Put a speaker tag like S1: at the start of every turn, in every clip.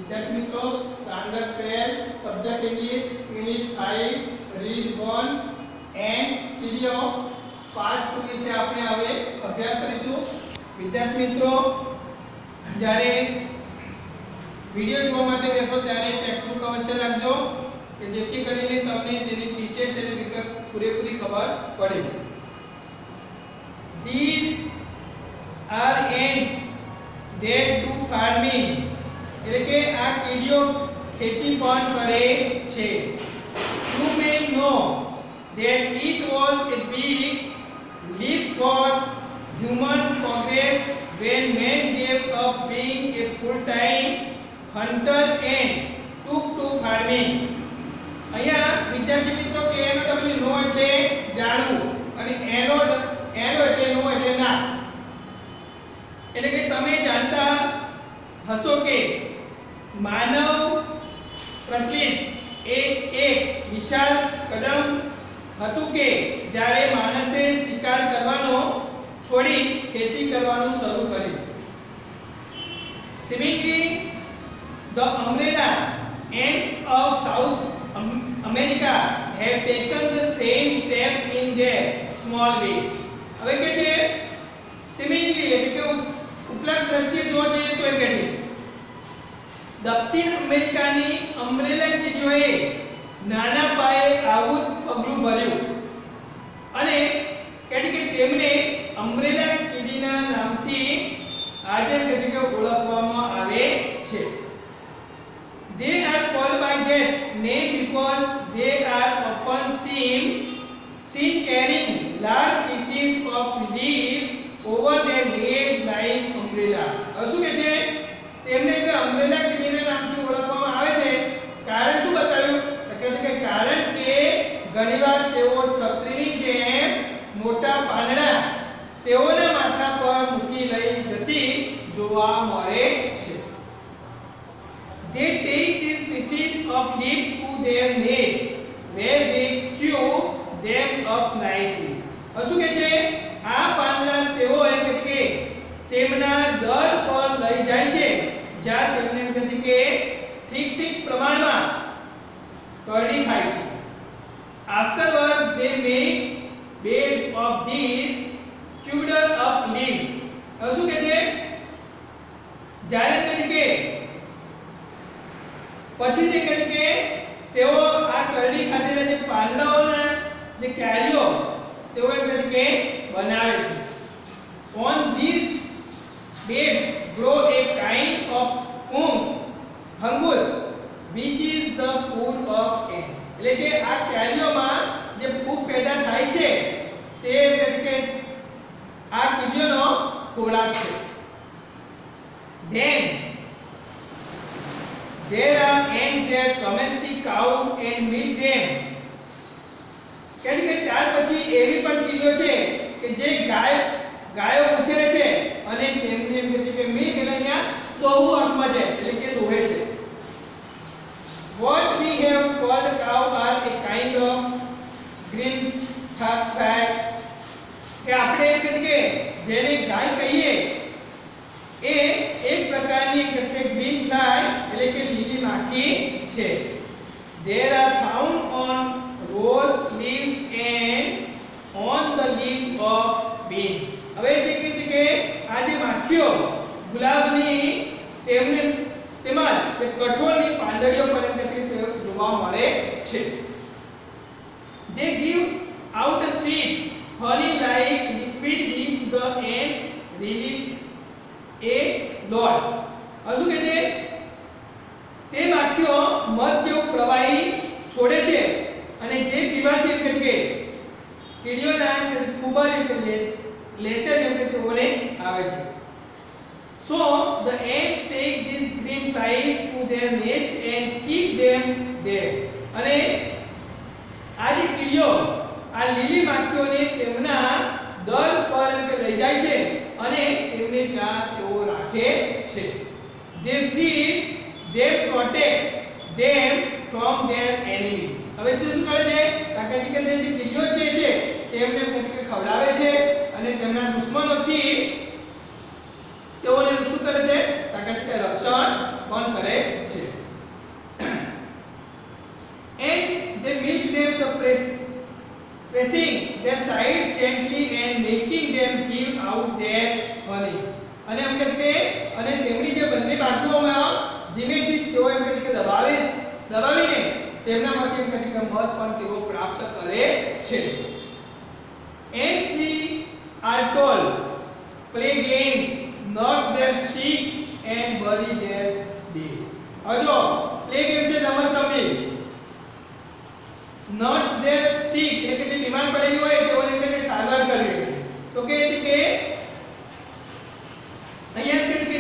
S1: विद्यार्थी मित्रों standard 12 subject English unit 5 read 1 and stereo part 2 વિશે આપણે હવે અભ્યાસ કરીશું। વિદ્યાર્થી મિત્રો જ્યારે વિડિયો જોવા માટે બેસો ત્યારે ટેક્સ્ટ બુક અવશ્ય રાખજો કે જેથી કરીને તમને તેની ડિટેલ્સ અને વિગત પૂરેપૂરી ખબર પડે। These are ants that do farming એટલે કે આ કીડીઓ ખેતી પણ કરે છે। You may know that it was a big leap for human progress when man gave up being a full-time hunter and took to farming। અહીંયા વિદ્યાર્થી મિત્રો કે એનો તમને નો એટલે જાણવું અને એનો એટલે નો એટલે ના એટલે કે તમે જાણતા હશો કે માનવ પ્રચલિત એક વિશાળ કદમ હતું કે જ્યારે માણસે શિકાર કરવાનો છોડી ખેતી કરવાનું શરૂ કર્યું। Seemingly the umbrella ants of South America have taken the same step in their small way। હવે કે છે seemingly એટલે કે ઉપલબ્ધ દ્રષ્ટિએ જોવા જઈએ તો એમ કે છે દક્ષિણ અમેરિકાની અમ્બ્રેલા કીડીઓએ નાના પાયે આવું પગલું ભર્યું અને કહે છે કે તેમને અમ્બ્રેલા કીડીના નામથી આજે કહે છે કે ઓળખવામાં આવે છે। They are called by that name because they are often seen carrying large pieces of leaf over their heads like umbrella। હવે શું કહે છે તેમને કે અમ્બ્રેલા કીડીના નામથી ઓળખવામાં આવે છે કારણ શું બતાવ્યું કહે છે કે કારણ કે ઘણીવાર તેઓ છત્રીની જેમ મોટા પાંદડા તેઓના માથા પર મૂકી લઈ જતી જોવા મળે છે। They take these pieces of leaf to their nest where they chew them up nicely। શું કહે છે આ પાંદડા તેઓ એમ કહે છે કે તેમના દર પર લઈ જાય છે જ્યાં તેમને એમ કહે છે કે ઠીક પ્રમાણમાં કરડી ખાય છે। Afterwards they make beds of these chewed up leaves। શું કહે છે જ્યારે કહે છે કે પછી તે કહે છે કે તેઓ આ કરડી ખાધેલા જે પાંદડાઓના જે ક્યારીઓ તેઓ એમ કહે છે કે બનાવે છે। On these beds grow a kind of fungus which is the food of ants। એટલે કે આ ક્યારીઓમાં જે ફૂગ પેદા થાય છે તે એમ કહે છે કે આ કીડીઓનો ખોરાક છે। Then there are ants that domestic cows and milk them। કહે છે કે ત્યાર પછી એવી પણ કીડીઓ છે કે જે ગાયો ઉછેરે છે અને તેમને એમ કહે છે કે મિલ્ક એટલે અહીંયા દોહવું અર્થમાં છે એટલે કે દોહે છે। What we have called cow are a kind of green fly કે આપણે એમ કહે છે કે જેને ગાય કહીએ એ એક પ્રકારની કહે છે ગ્રીન ફ્લાય એટલે કે લીલી માખી છે। There are found on rose leaves and on the leaves of beans। હવે જે કહે છે કે આ જે માખીઓ ગુલાબની તેમને તેમાં જે કઠોળની પાંદડીઓ પર એમ કહે છે જોવા મળે છે। They give out a sweet honey like liquid which the ants really a lot। શું કહે છે તે માખીઓ મધ જેવું પ્રવાહી છોડે છે અને જે પીવાથી એમ કહે છે કે કીડીઓના ખૂબ જ લેતે જ એમ કે તેઓને આવે છે। So the ants take these green flies to their nest and keep them there। અને આ જે કીડીઓ આ લીલી માખીઓને તેમના દર પર લઈ જાય છે અને તેમને ત્યાં તેઓ રાખે છે। They feed them, protect them from their enemies। હવે શું કરે છે કારણ કે જે કીડીઓ છે તેમને ખવડાવે છે અને તેમના દુશ્મનોથી તેઓને શું કરે છે કારણ કે રક્ષણ પણ કરે છે. And they milk them the pressing their sides gently and making them give out their honey. અને એમ કહે છે કે અને તેમની જે બંને બાજુઓમાં ધીમેથી તેઓ એમ કહે છે કે દબાવીને તેમનામાંથી એમ કહે છે કે મધ પણ તેઓ પ્રાપ્ત કરે છે. Ants we are told play games, nurse their sheep and bury their dead. હવે જો પ્લે ગેમ છે રમત રમવી, નર્સ their sheep એટલે કે જે બીમાર પડેલી હોય તેઓને એમ કહે છે સારવાર કરવી. તો કહે છે કે અહીંયા એમ કહે છે કે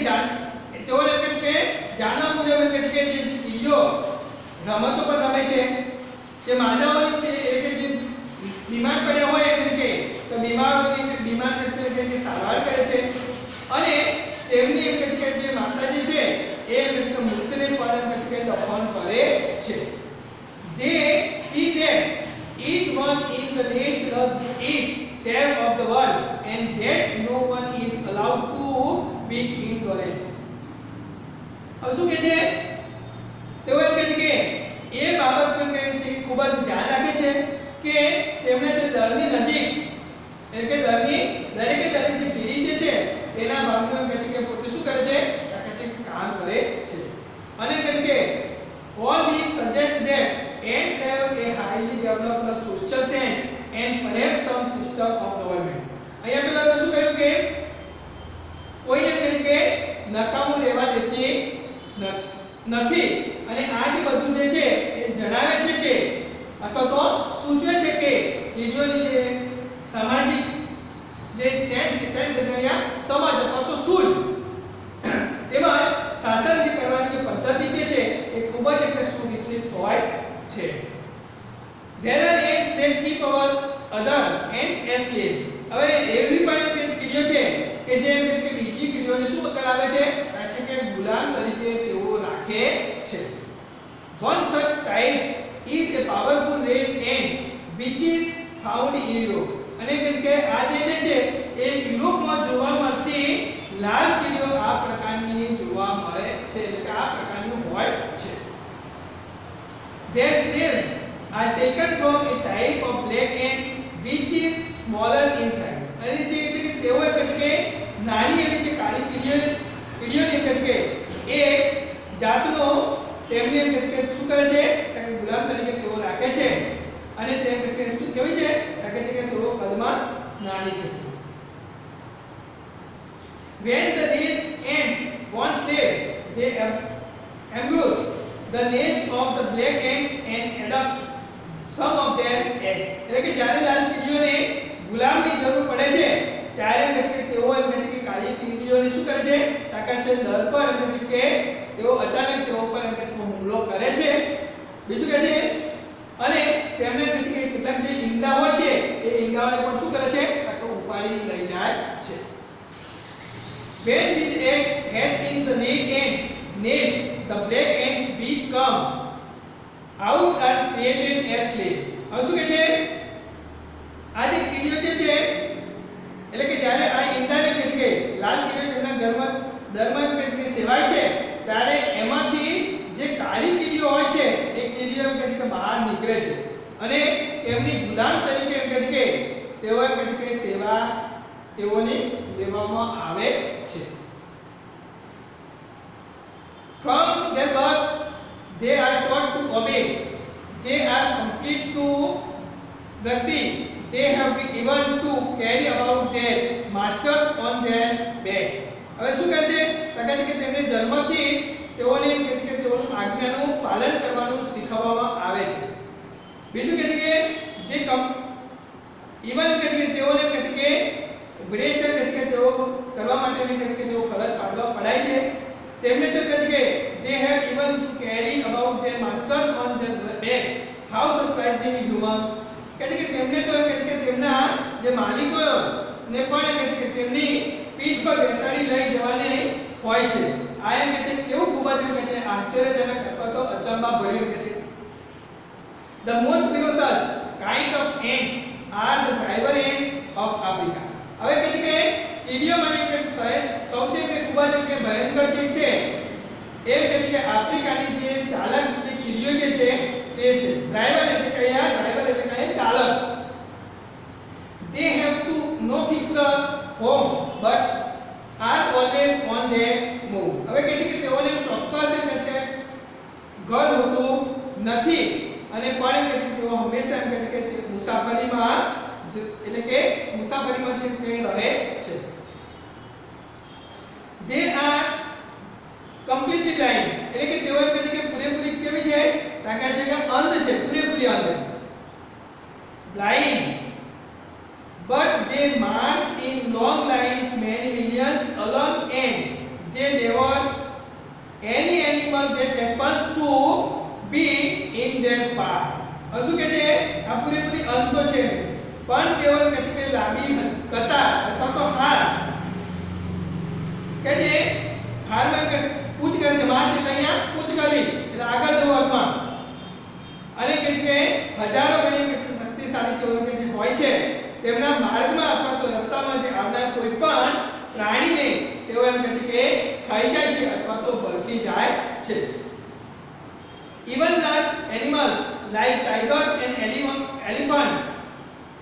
S1: તેઓને એમ કહે છે કે જાણવા મુજબ એમ કહે છે કે જે કીડીઓ રમતો પર રમે છે તે માનવોની એટલે કે જે બીમાર પડ્યા હોય એટલે કે તો બીમાર વ્યક્તિને કે સારવાર કરે છે અને તેમની એમ કહે છે કે જે માતાજી છે એ એમ કહે છે કે મૃતને પણ એમ કહે છે કે દફન કરે છે. They see that each one in the nest does its share of the world and that no one is allowed to be intolerant. હવે શું કહે છે તેઓ એમ કહે છે કે એ બાબત એમ કહે છે કે ખૂબ જ ધ્યાન રાખે છે કે તેમણે જે દરની નજીક એટલે કે દરેકે જે કીડી જે છે તેના ભાગનું એમ કહે છે કે પોતે શું કરે છે કામ કરે છે. અને કહે છે કે all these suggest that ants have a highly developed social sense and perhaps some system of government. અહીંયા પેલા શું કહ્યું કે કોઈ એમ કહે છે કે નકામું રહેવા દેતી નથી અને આ જે બધું જે છે એ જણાવે છે કે અથવા તો સૂચવે છે કે કીડીઓની જે સામાજિક જે સેન્સ એટલે અહીંયા સમજ અથવા તો સૂઝ તેમાં શાસન જે કરવાની જે પદ્ધતિ જે છે એ ખૂબ જ એટલે સુવિકસિત હોય છે. There are ants that keep our other ants as slaves. હવે એવી પણ એક કીડીઓ છે કે જે એમ કે બીજી કીડીઓને શું કરાવે છે કે ગુલામ તરીકે તેઓ રાખે છે. One such type is a powerful red ant which is found in Europe. અને કે આ જે છે એ યુરોપમાં જોવા મળતી લાલ કીડીઓ આ પ્રકારની જોવા મળે છે એટલે કે આ પ્રકારની હોય છે. Their scales are taken from a type of black ant which is smaller in size. અને જે છે કે તેઓ કહે છે કે નાની એવી જે કાળી કીડીઓની કહે છે કે એ જાતનો તેમને એમ કહે છે કે શું કરે છે કે ગુલામ તરીકે તેઓ રાખે છે અને તે કહે છે કે શું કેવી છે કહે છે કે તેઓ કદમાં નાની છે. When the red ants want slave, they ambush the nest of the black ants and adopt some of their eggs. એટલે કે જ્યારે લાલ કીડીઓને ગુલામની જરૂર પડે છે ત્યારે એમ કહે છે કે તેઓ એમ કહે છે કે કાળી કીડીઓને શું કરે છે તાકાત છે દર પર એમ કહે છે કે તેઓ અચાનક તેઓ પર એમ કહે છે કે હુમલો કરે છે. બીજું કહે છે અને તેમને કહે છે કે કેટલાક જે ઈંડા હોય છે એ ઈંડાઓને પણ શું કરે છે કે ઉપાડી લઈ જાય છે. When these eggs hatch in the nest, the black ants which come out are created as slaves. હવે શું કહે છે આ જે કીડીઓ જે છે એટલે કે જ્યારે આ ઈંડાને કહે છે કે લાલ કીડીઓ તેમના ઘરમાં દરમાં કહે છે કે સેવાય છે ત્યારે એમાંથી જે કાળી કીડીઓ હોય છે એ કીડીઓ એમ કહે છે કે બહાર નીકળે છે અને એમની ગુલામ તરીકે એમ કહે છે કે તેઓ એમ કહે છે કે સેવા તેઓની લેવામાં આવે છે. From their birth they are taught to obey. They are complete to rugby. They have been given to carry about their masters on their backs. હવે શું કહે છે કે તેમને જન્મથી તેઓને એમ કહે છે કે તેઓનું આજ્ઞાનું પાલન કરવાનું શીખવવામાં આવે છે. બીજું કહે છે કે જે ઇવન કહે છે કે તેઓને કહે છે કે વ્રત કહે છે કે તેઓ કરવા માટે કહે છે કે તેઓ ફરજ પાડવા પડાય છે. તેમને તો કહે છે કે they have even to carry about their masters on their back. How surprising human. કહે છે કે તેમને તો કહે છે કે તેમના જે માલિકો ને પણ કહે છે કે તેમની પીઠ પર બેસાડી લઈ જવાને હોય છે. આ એમ કહે છે કેવું ખૂબ જ એમ કહે છે આશ્ચર્યજનક અથવા તો અચંબા ભર્યું કહે છે. The most ferocious kind of ants are the driver ants of Africa. હવે કહે છે કે કીડીઓ માટે કે સૌથી ખૂબ જ કે ભયંકર જીવ છે એ એ કહે છે કે આફ્રિકાની જે ચાલક જે કીડીઓ જે છે તે છે ડ્રાઈવર એટલે કે અહીંયા ડ્રાઈવર એટલે કે ચાલક. They have to no fixed home but are always on their move. હવે કહે છે કે તેઓને ચોક્કસ એટલે કે ઘર હોતું નથી અને પણ કહે છે કે તેઓ હંમેશા કહે છે કે તે મુસાફરીમાં એટલે કે મુસાફરીમાં જે તે રહે છે. They are completely blind એટલે કે તેઓ કહે છે કે પૂરેપૂરી કેવી છે તાકે છે કે અંધ છે પૂરેપૂરી અંધ. Blind but they march in long lines many millions along and they devour any animal that happens to be in their path. શું કહે છે આ પૂરેપૂરી અંધ તો છે પણ તેઓ કહે છે કે લાંબી કતાર અથવા તો હાર કે જે હારમાં કૂચ કરે છે માર્ચ એટલે અહીંયા કૂચ કરવી એટલે આગળ જવું અર્થમાં અને કહે છે કે હજારો ગણી કે શક્તિશાળી તેઓ કે જે હોય છે તેમના માર્ગમાં અથવા તો રસ્તામાં જે આવનાર કોઈ પણ પ્રાણીને તેઓ એમ કહે છે કે ખાઈ જાય છે અથવા તો ભડકી જાય છે. Even large animals like tigers and elephants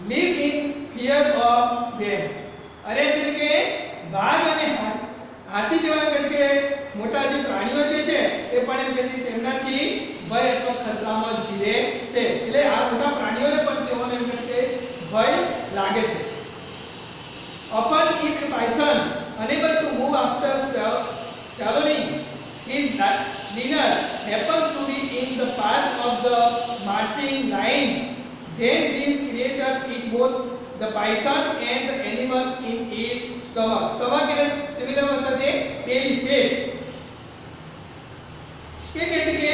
S1: live in fear of them. અરે એટલે કે બાઘ અને હાથી જેવા કહે છે કે મોટા જે પ્રાણીઓ જે છે એ પણ એમ કહે છે તેમનાથી ભય અથવા ખતરામાં જીવે છે એટલે આ મોટા પ્રાણીઓને પણ તેઓને એમ કહે છે ભય લાગે છે. Often if a python unable to move after swallowing his dinner happens to be in the path of the marching lines, then these creatures eat both the python and the animal in its stomach. Stomach is similar વસ્તુ છે belly પેટ. કે કહે છે કે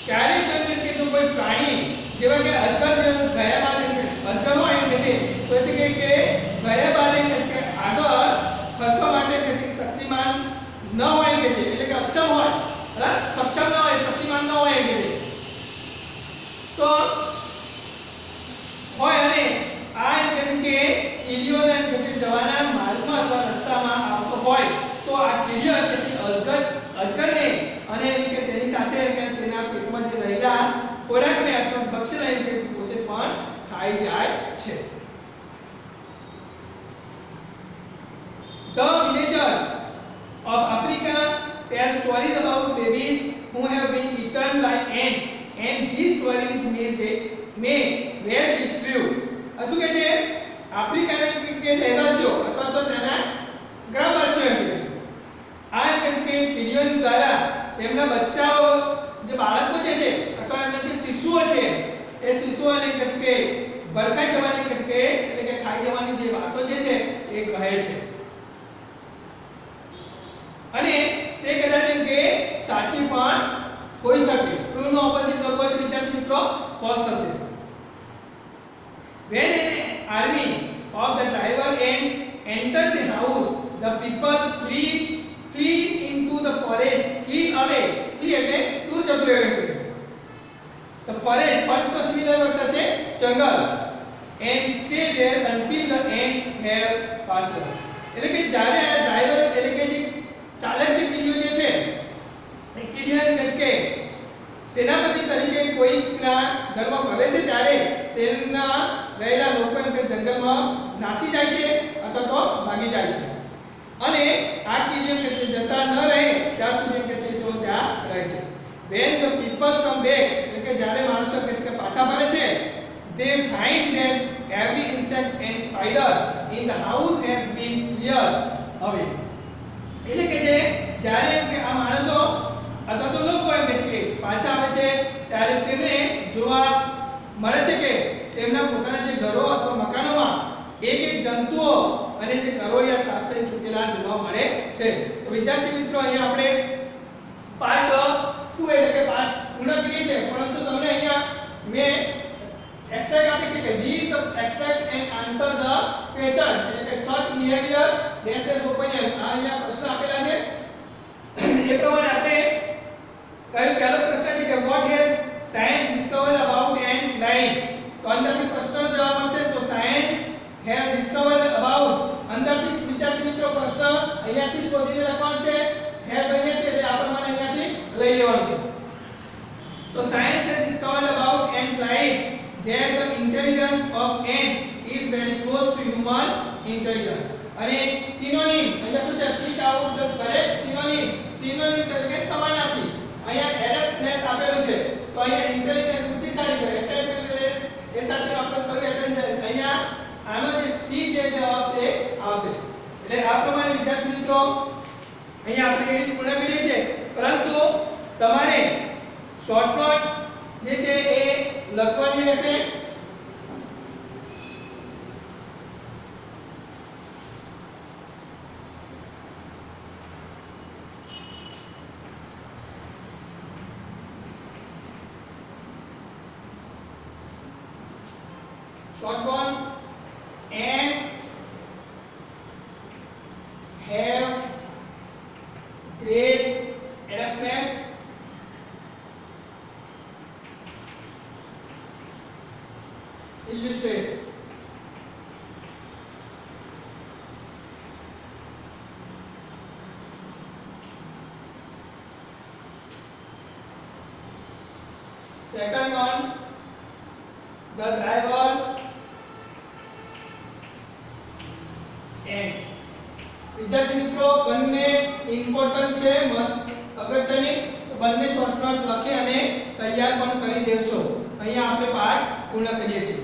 S1: ક્યારે તમે કે જો કોઈ પ્રાણી જેવા કે અજગર ગયા બાદ અજગર હોય એમ કહે છે તો છે કે ગયા બાદ એમ કે આગળ ખસવા માટે કહે છે કે શક્તિમાન ન હોય એમ કહે છે એટલે કે અક્ષમ હોય બરાબર સક્ષમ ન હોય શક્તિમાન ન હોય એમ કહે છે તો હોય અને આ એમ કહે છે કે કીડીઓને એમ કહે છે જવાના માર્ગમાં અથવા રસ્તામાં આવતો હોય તો આ કીડીઓ એમ કહે છે અજગરને અને એમ કે તેની સાથે કે તેના પેટમાં જે રહેલા ખોરાકને અથવા ભક્ષણ એમ કે પોતે પણ ખાઈ જાય છે. The villagers of Africa tell stories about babies who have been eaten by ants and these stories may well be true. શું કહે છે આફ્રિકાના કે રહેવાસીઓ અથવા તો તેના ગ્રામવાસીઓ એમ કહે છે આ એમ કહે છે કે કીડીઓ દ્વારા તેમના બચ્ચાઓ જે બાળકો જે છે અથવા એમના જે શિશુઓ છે એ શિશુઓને કહે છે કે ભડકાઈ જવાની કહે છે કે એટલે કે ખાઈ જવાની જે વાતો જે છે એ કહે છે અને તે કદાચ એમ કે સાચી પણ હોઈ શકે. ટ્રુ નો ઓપોઝિટ કરવો હોય તો વિદ્યાર્થી મિત્રો ફોલ્સ હશે. When an army of the driver ants enters a house, the people flee into the forest, flee away. Flee એટલે દૂર જતું રહેવું. The forest first similar word થશે જંગલ and stay there until the ants have passed. એટલે કે જ્યારે આ ડ્રાઈવર એટલે કે જે ચાલક જે કીડીઓ જે છે એ કીડીઓ કહે છે કે સેનાપતિ તરીકે કોઈના ઘરમાં પ્રવેશે ત્યારે તેમના રહેલા લોકો એમ કે જંગલમાં નાસી જાય છે અથવા તો ભાગી જાય છે અને આ કીડીઓ કે જતા ન રહે ત્યાં સુધી કે તેઓ ત્યાં રહે છે. When the people come back એટલે કે જ્યારે માણસો કે પાછા ફરે છે they find that every insect and spider in the house has been cleared away. એટલે કે જે જ્યારે કે આ માણસો અથવા તો લોકો એમ કે પાછા આવે છે ત્યારે તેમને જોવા મળે છે કે તેમના પોતાના જે ઘરો અથવા મકાનોમાં એક જંતુઓ અને જે કરોડિયા સાફ થઈ ચૂકેલા જોવા મળે છે. તો વિદ્યાર્થી મિત્રો અહીંયા આપણે પાર્ટ 2 એટલે કે પાર્ટ પૂર્ણ કરીએ છીએ પરંતુ તમને અહીંયા મેં એક્સટ્રેક્ટ આપી છે કે read the extracts and answer the question એટલે કે search behavior dash opinion આ અહીંયા પ્રશ્ન આપેલા છે એ પ્રમાણે આપણે કયો પહેલો પ્રશ્ન છે કે what has science discovered about ant lion. તો અંદરથી પ્રશ્નનો જવાબ મળશે તો science has discovered about અંદરથી વિદ્યાર્થી મિત્રો પ્રશ્ન અહીંયાથી શોધીને લખવાનો છે has અહીંયા છે એટલે આ પ્રમાણે અહીંયાથી तो science has discovered about ant like that the intelligence of ants is very close to human intelligence. અને સિનોનિમ અહીંયા તો check out the correct synonym. Synonym એટલે કે સમાનાર્થી. અહીંયા એડપ્ટનેસ આપેલું છે તો અહીંયા ઇન્ટેલિજન્સ બુદ્ધિશાળી છે. એડપ્ટ એ સાથે આપણે કયું એડપ્ટ છે અહીંયા આનો જે સી જે જવાબ તે આવશે. એટલે આ પ્રમાણે વિદ્યાર્થી મિત્રો અહીંયા આપણે યુનિટ પૂર્ણ કરીએ છીએ, પરંતુ તમારે શોર્ટકટ જે છે એ લખવાની રહેશે. Short one, ants have great adaptness illustrate. Second one, the driver and વિદ્યાર્થી મિત્રો બંને ઇમ્પોર્ટન્ટ છે, અગત્યની, તો બંને શોર્ટકટ લખી અને તૈયાર પણ કરી દેશો. અહીંયા આપણે પાઠ પૂર્ણ કરીએ છીએ.